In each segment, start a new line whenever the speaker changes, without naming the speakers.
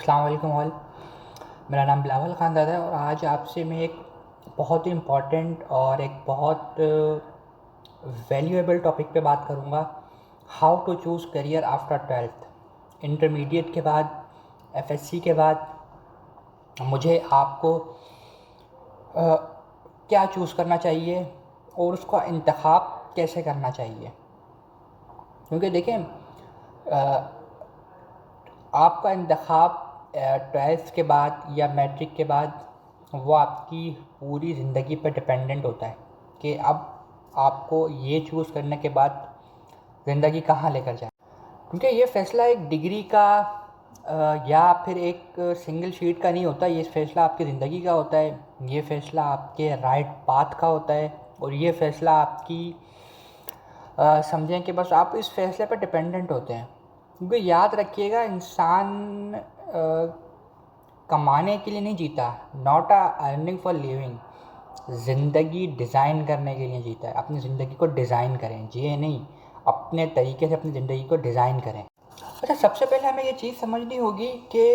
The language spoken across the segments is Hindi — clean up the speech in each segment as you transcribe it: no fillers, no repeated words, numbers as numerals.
अस्सलाम वालेकुम ऑल। मेरा नाम बिलावल ख़ानदाद है और आज आपसे मैं एक बहुत ही इम्पॉर्टेंट और एक बहुत वैल्यूएबल टॉपिक पे बात करूँगा। How to choose career after twelfth. Intermediate के बाद, एफएससी के बाद मुझे आपको क्या चूज़ करना चाहिए और उसका इंतखाब कैसे करना चाहिए। क्योंकि देखें, आपका इंतखाब ट्वेल्थ के बाद या मैट्रिक के बाद वो आपकी पूरी ज़िंदगी पर डिपेंडेंट होता है कि अब आपको ये चूज़ करने के बाद ज़िंदगी कहाँ लेकर जाए। क्योंकि ये फ़ैसला एक डिग्री का या फिर एक सिंगल शीट का नहीं होता। ये फ़ैसला आपकी ज़िंदगी का होता है, ये फ़ैसला आपके राइट पाथ का होता है और ये फ़ैसला आपकी समझें कि बस आप इस फ़ैसले पर डिपेंडेंट होते हैं। क्योंकि याद रखिएगा, इंसान कमाने के लिए नहीं जीता, नॉट अर्निंग फॉर लिविंग। ज़िंदगी डिज़ाइन करने के लिए जीता है। अपनी ज़िंदगी को डिज़ाइन करें, जिए नहीं, अपने तरीके से अपनी ज़िंदगी को डिज़ाइन करें। अच्छा, सबसे पहले हमें ये चीज़ समझनी होगी कि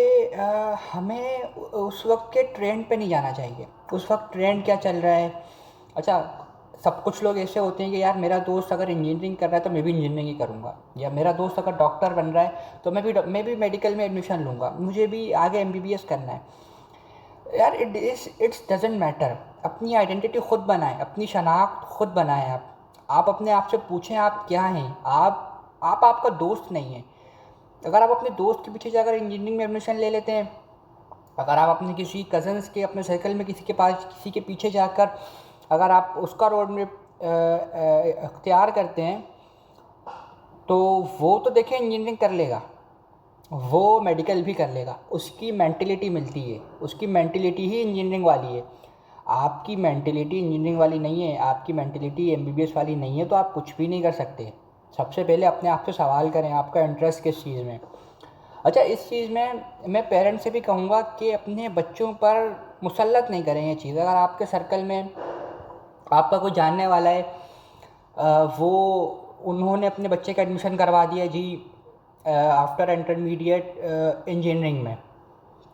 हमें उस वक्त के ट्रेंड पे नहीं जाना चाहिए। उस वक्त ट्रेंड क्या चल रहा है। अच्छा, सब कुछ लोग ऐसे होते हैं कि यार मेरा दोस्त अगर इंजीनियरिंग कर रहा है तो मैं भी इंजीनियरिंग ही करूँगा, या मेरा दोस्त अगर डॉक्टर बन रहा है तो मैं भी मेडिकल में एडमिशन लूँगा, मुझे भी आगे एमबीबीएस करना है। यार इट्स डजेंट मैटर। अपनी आइडेंटिटी खुद बनाएं, अपनी शनाख्त खुद बनाएं। आप अपने आप से पूछें आप क्या हैं। आप आपका दोस्त नहीं है। अगर आप अपने दोस्त के पीछे जाकर इंजीनियरिंग में एडमिशन ले लेते हैं, अगर आप अपने किसी कज़न्स के, अपने सर्कल में किसी के पास, किसी के पीछे जाकर अगर आप उसका रोड में अख्तियार करते हैं, तो वो तो देखें इंजीनियरिंग कर लेगा, वो मेडिकल भी कर लेगा, उसकी मेंटलिटी मिलती है, उसकी मेंटलिटी ही इंजीनियरिंग वाली है। आपकी मेंटलिटी इंजीनियरिंग वाली नहीं है, आपकी मेंटलिटी एमबीबीएस वाली नहीं है, तो आप कुछ भी नहीं कर सकते। सबसे पहले अपने आप से सवाल करें, आपका इंटरेस्ट किस चीज़ में। अच्छा, इस चीज़ में मैं पेरेंट्स से भी कहूँगा कि अपने बच्चों पर मुसल्लत नहीं करें ये चीज़। अगर आपके सर्कल में आपका कोई जानने वाला है, वो उन्होंने अपने बच्चे का एडमिशन करवा दिया जी आफ्टर इंटरमीडिएट इंजीनियरिंग में,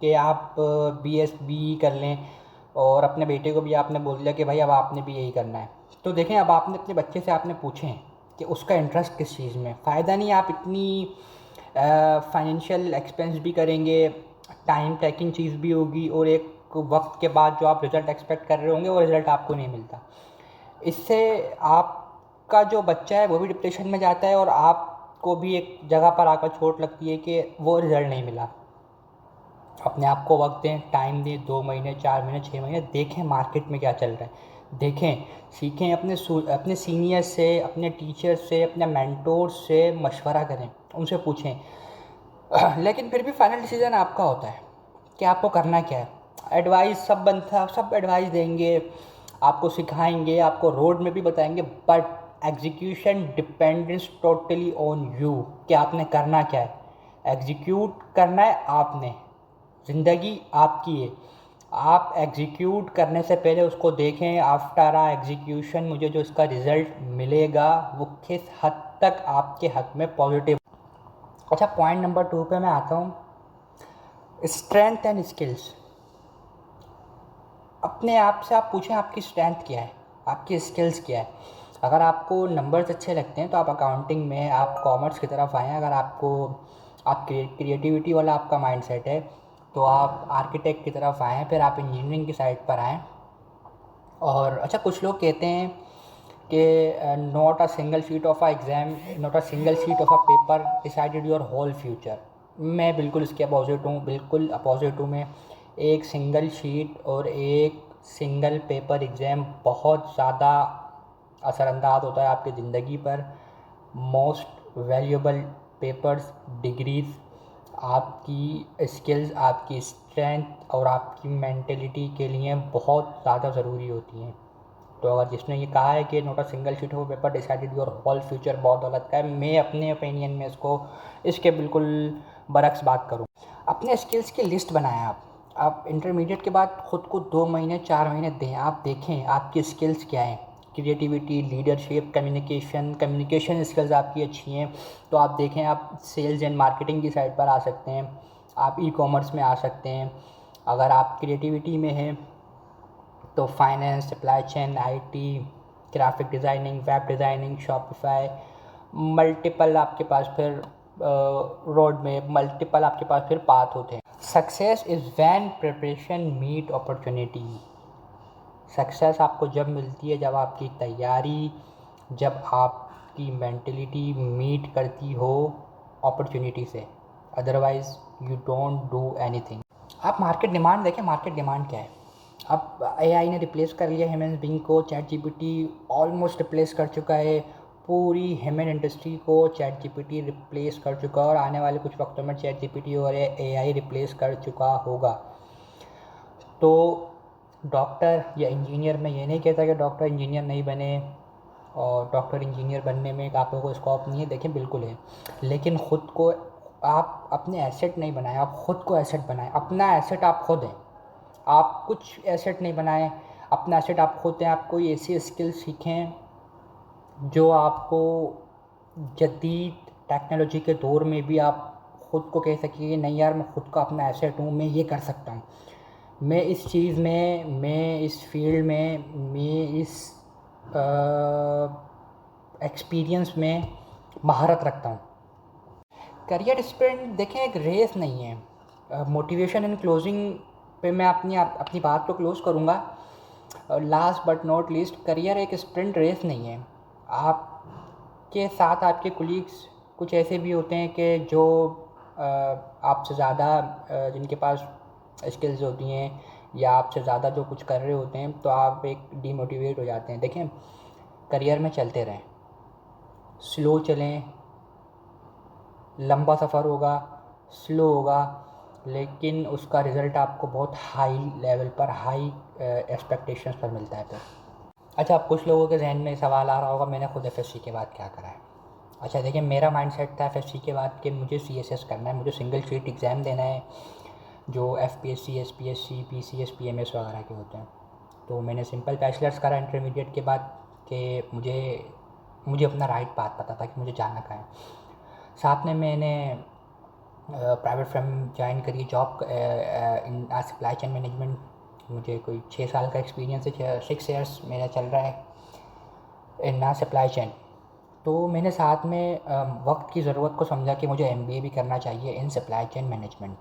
कि आप बी कर लें, और अपने बेटे को भी आपने बोल दिया कि भाई अब आपने भी यही करना है। तो देखें, अब आपने अपने बच्चे से आपने पूछें कि उसका इंटरेस्ट किस चीज़ में। फ़ायदा नहीं आप इतनी फाइनेंशियल एक्सपेंस भी करेंगे, टाइम टेकिंग चीज़ भी होगी, और एक वक्त के बाद जो आप रिज़ल्ट एक्सपेक्ट कर रहे होंगे वो रिज़ल्ट आपको नहीं मिलता। इससे आपका जो बच्चा है वो भी डिप्रेशन में जाता है और आपको भी एक जगह पर आकर चोट लगती है कि वो रिज़ल्ट नहीं मिला। अपने आप को वक्त दें, टाइम दें, 2 महीने, 4 महीने, 6 महीने, देखें मार्केट में क्या चल रहा है, देखें, सीखें, अपने सीनियर से, अपने टीचर से, अपने मेंटोर से मशवरा करें, उनसे पूछें। लेकिन फिर भी फाइनल डिसीजन आपका होता है कि आपको करना क्या है। एडवाइस सब एडवाइस देंगे, आपको सिखाएंगे, आपको रोड में भी बताएंगे, but execution depends totally on you कि आपने करना क्या है। एग्जीक्यूट करना है आपने, ज़िंदगी आपकी है। आप एग्जीक्यूट करने से पहले उसको देखें, आफ्टर एग्जीक्यूशन मुझे जो इसका रिज़ल्ट मिलेगा वो किस हद तक आपके हक में पॉजिटिव। अच्छा, पॉइंट नंबर 2 पे मैं आता हूँ, स्ट्रेंथ एंड स्किल्स। अपने आप से आप पूछें आपकी स्ट्रेंथ क्या है, आपकी स्किल्स क्या है। अगर आपको नंबर्स अच्छे लगते हैं तो आप अकाउंटिंग में, आप कॉमर्स की तरफ आएँ। अगर आपको आप क्रिएटिविटी वाला आपका माइंडसेट है तो आप आर्किटेक्ट की तरफ आएँ, फिर आप इंजीनियरिंग की साइड पर आएँ। और अच्छा, कुछ लोग कहते हैं कि not a single sheet of a exam, not a single sheet of a paper decided your whole future. मैं बिल्कुल इसके अपोजिट हूँ, बिल्कुल अपोजिट हूँ मैं। एक सिंगल शीट और एक सिंगल पेपर एग्ज़ाम बहुत ज़्यादा असरअंदाज होता है आपकी ज़िंदगी पर। मोस्ट वैल्यूएबल पेपर्स, डिग्रीज़, आपकी स्किल्स, आपकी स्ट्रेंथ और आपकी मेंटलिटी के लिए बहुत ज़्यादा ज़रूरी होती हैं। तो अगर जिसने ये कहा है कि not a single sheet of paper decided your whole future, बहुत गलत का है। मैं अपने ओपिनियन में इसके बिल्कुल बरक्स बात करूँ। अपने स्किल्स की लिस्ट बनाएं। आप इंटरमीडिएट के बाद ख़ुद को 2 महीने, 4 महीने दें, आप देखें आपकी स्किल्स क्या हैं। क्रिएटिविटी, लीडरशिप, कम्युनिकेशन स्किल्स आपकी अच्छी हैं तो आप देखें, आप सेल्स एंड मार्केटिंग की साइड पर आ सकते हैं। आप ई कॉमर्स में आ सकते हैं। अगर आप क्रिएटिविटी में हैं तो finance, supply chain, IT, graphic designing, web designing, Shopify, multiple आपके पास फिर रोड में मल्टीपल आपके पास फिर पाथ होते हैं। Success is when preparation meet opportunity. Success आपको जब मिलती है जब आपकी तैयारी, जब आपकी मेंटलिटी मीट करती हो अपॉर्चुनिटी से, otherwise you don't do anything. आप मार्केट डिमांड देखें, मार्केट डिमांड क्या है। अब एआई ने रिप्लेस कर लिया ह्यूमन बीइंग को, चैट जीपीटी ऑलमोस्ट रिप्लेस कर चुका है पूरी ह्यूमन इंडस्ट्री को, चैट जीपीटी रिप्लेस कर चुका है और आने वाले कुछ वक्तों में चैट जीपीटी और एआई रिप्लेस कर चुका होगा। तो डॉक्टर या इंजीनियर, मैं ये नहीं कहता कि डॉक्टर इंजीनियर नहीं बने और डॉक्टर इंजीनियर बनने में आप लोगों को स्कोप नहीं है, देखें बिल्कुल है, लेकिन ख़ुद को आप अपने एसेट नहीं बनाएं, आप ख़ुद को एसेट बनाएं। अपना एसेट आप खुद हैं, आप कुछ एसेट नहीं बनाएं, अपना एसेट आप खुद हैं। आप कोई ऐसी स्किल सीखें जो आपको जदीद टेक्नोलॉजी के दौर में भी आप ख़ुद को कह सकिए नहीं यार मैं ख़ुद का अपना एसेट हूँ, मैं ये कर सकता हूँ, मैं इस चीज़ में, मैं इस फील्ड में, मैं इस एक्सपीरियंस में महारत रखता हूँ। करियर स्प्रिंट देखें एक रेस नहीं है। मोटिवेशन इन क्लोजिंग पे मैं अपनी बात को क्लोज़ करूँगा। Last but not least, career एक स्प्रिंट रेस नहीं है। आपके साथ आपके कोलीग्स कुछ ऐसे भी होते हैं कि जो आपसे ज़्यादा जिनके पास स्किल्स होती हैं या आपसे ज़्यादा जो कुछ कर रहे होते हैं, तो आप एक डीमोटिवेट हो जाते हैं। देखें करियर में चलते रहें, स्लो चलें, लंबा सफ़र होगा, स्लो होगा, लेकिन उसका रिज़ल्ट आपको बहुत हाई लेवल पर, हाई एक्सपेक्टेशंस पर मिलता है। फिर अच्छा, अब कुछ लोगों के जहन में सवाल आ रहा होगा मैंने खुद एफएससी के बाद क्या करा है। अच्छा देखिए, मेरा माइंडसेट था एफएससी के बाद कि मुझे सीएसएस करना है, मुझे सिंगल शीट एग्ज़ाम देना है जो एफपीएससी, एसपीएससी, पीसीएस, पीएमएस वगैरह के होते हैं। तो मैंने सिंपल बैचलर्स करा इंटरमीडिएट के बाद कि मुझे अपना राइट पाथ पता था कि मुझे जाना कहाँ है। साथ में मैंने प्राइवेट फर्म ज्वाइन करी, job in supply chain management. मुझे कोई 6 साल का एक्सपीरियंस है, 6 ईयर्स मेरा चल रहा है इन सप्लाई चेन। तो मैंने साथ में वक्त की ज़रूरत को समझा कि मुझे एमबीए भी करना चाहिए इन सप्लाई चेन मैनेजमेंट।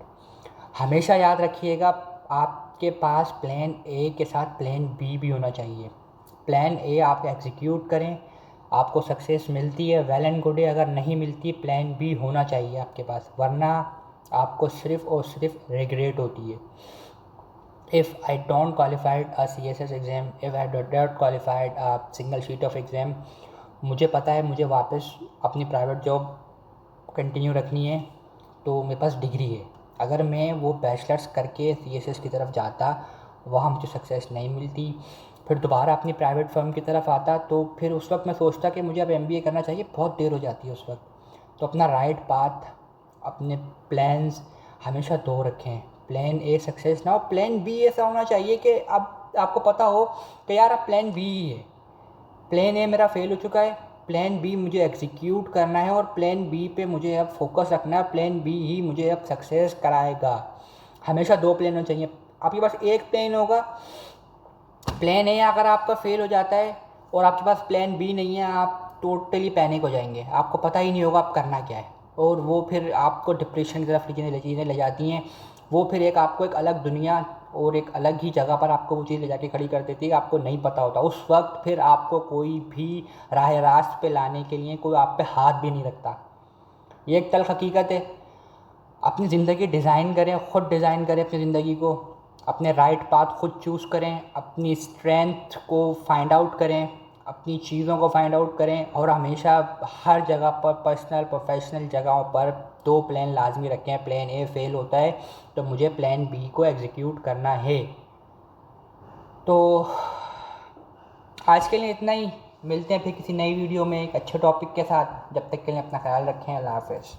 हमेशा याद रखिएगा, आपके पास प्लान ए के साथ प्लान बी भी होना चाहिए। प्लान ए आप एग्जीक्यूट करें, आपको सक्सेस मिलती है वेल एंड गुड है, अगर नहीं मिलती प्लान बी होना चाहिए आपके पास, वरना आपको सिर्फ़ और सिर्फ रिग्रेट होती है। If I don't qualified a CSS exam, if I don't qualified a single sheet of exam, मुझे पता है मुझे वापस अपनी प्राइवेट जॉब कंटिन्यू रखनी है, तो मेरे पास डिग्री है। अगर मैं वो बैचलर्स करके CSS की तरफ जाता, वहाँ मुझे सक्सेस नहीं मिलती, फिर दोबारा अपनी प्राइवेट फर्म की तरफ आता, तो फिर उस वक्त मैं सोचता कि मुझे अब MBA करना चाहिए, बहुत देर हो जाती है उस वक्त। तो अपना राइट पाथ, अपने प्लान्स हमेशा दो रखें। प्लान ए सक्सेस ना हो, प्लान बी ऐसा होना चाहिए कि अब आपको पता हो कि यार अब प्लान बी ही है, प्लान ए मेरा फेल हो चुका है, प्लान बी मुझे एग्जीक्यूट करना है और प्लान बी पे मुझे अब फोकस रखना है, प्लान बी ही मुझे अब सक्सेस कराएगा। हमेशा 2 प्लान होने चाहिए। आपके पास एक प्लान होगा, प्लान ए अगर आपका फेल हो जाता है और आपके पास प्लान बी नहीं है, आप टोटली पैनिक हो जाएंगे, आपको पता ही नहीं होगा आप करना क्या है, और वो फिर आपको डिप्रेशन की तरफ चीज़ें ले जाती हैं। वो फिर आपको एक अलग दुनिया और एक अलग ही जगह पर आपको वो चीज़ ले जाके खड़ी कर देती है, आपको नहीं पता होता उस वक्त। फिर आपको कोई भी राह रास्त पे लाने के लिए कोई आप पे हाथ भी नहीं रखता। ये एक तल्ख़ हकीकत है। अपनी ज़िंदगी डिज़ाइन करें, ख़ुद डिज़ाइन करें अपनी ज़िंदगी को, अपने राइट पाथ खुद चूज़ करें, अपनी स्ट्रेंथ को फाइंड आउट करें, अपनी चीज़ों को फाइंड आउट करें, और हमेशा हर जगह पर, पर्सनल प्रोफेशनल जगहों पर 2 प्लान लाजमी रखें। प्लान ए फेल होता है तो मुझे प्लान बी को एग्जीक्यूट करना है। तो आज के लिए इतना ही, मिलते हैं फिर किसी नई वीडियो में एक अच्छे टॉपिक के साथ। जब तक के लिए अपना ख्याल रखें। अल्लाह हाफ़िज़।